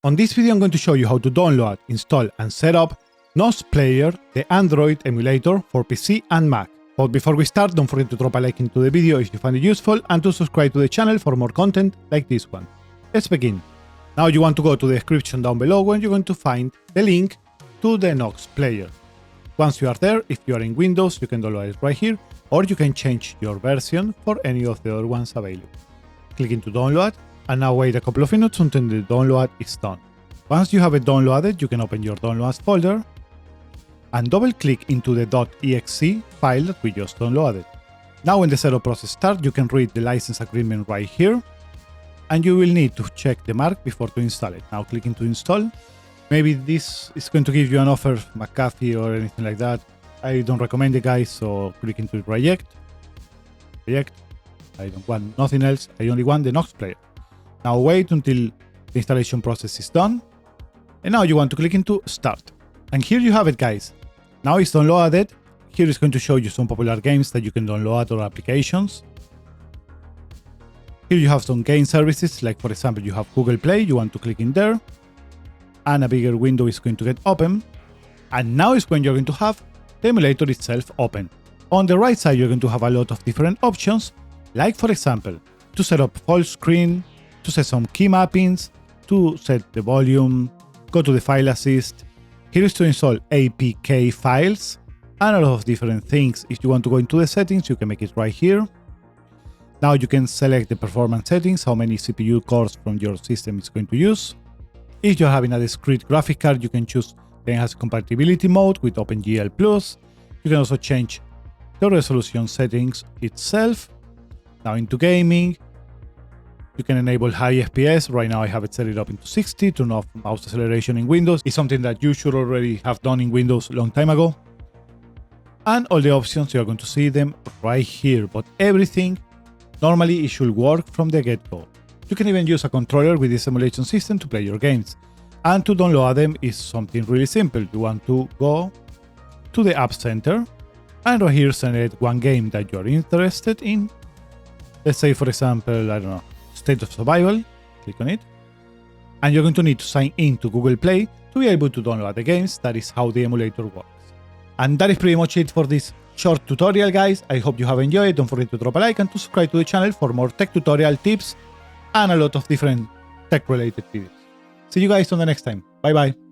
On this video I'm going to show you how to download, install and set up NOX Player, the Android emulator for PC and Mac. But before we start, don't forget to drop a like into the video if you find it useful and to subscribe to the channel for more content like this one. Let's begin. Now you want to go to the description down below where you're going to find the link to the NOX Player. Once you are there, if you are in Windows, you can download it right here, or you can change your version for any of the other ones available. Click into download, and now wait a couple of minutes until the download is done. Once you have it downloaded, you can open your downloads folder and double click into the .exe file that we just downloaded. Now when the setup process starts, you can read the license agreement right here, and you will need to check the mark before to install it. Now click into install. Maybe this is going to give you an offer McAfee or anything like that. I don't recommend it, guys, so click into reject. I don't want nothing else, I only want the NOX Player. Now wait until the installation process is done. And now you want to click into start. And here you have it, guys. Now it's downloaded. Here it's going to show you some popular games that you can download or applications. Here you have some game services, like for example you have Google Play, you want to click in there. And a bigger window is going to get open. And now is when you're going to have the emulator itself open. On the right side you're going to have a lot of different options, like for example, to set up full screen, to set some key mappings, to set the volume, go to the file assist. Here is to install APK files, and a lot of different things. If you want to go into the settings, you can make it right here. Now you can select the performance settings, how many CPU cores from your system is going to use. If you're having a discrete graphic card, you can choose the enhanced compatibility mode with OpenGL+. You can also change the resolution settings itself. Now into gaming, you can enable high FPS. Right now I have it set it up into 60, turn off mouse acceleration in Windows. It's something that you should already have done in Windows a long time ago. And all the options, you're going to see them right here, but everything, normally it should work from the get-go. You can even use a controller with this emulation system to play your games. And to download them is something really simple. You want to go to the App Center and right here select one game that you're interested in. Let's say, for example, I don't know, State of Survival. Click on it. And you're going to need to sign in to Google Play to be able to download the games. That is how the emulator works. And that is pretty much it for this short tutorial, guys. I hope you have enjoyed it. Don't forget to drop a like and to subscribe to the channel for more tech tutorial tips and a lot of different tech related videos. See you guys on the next time. Bye bye.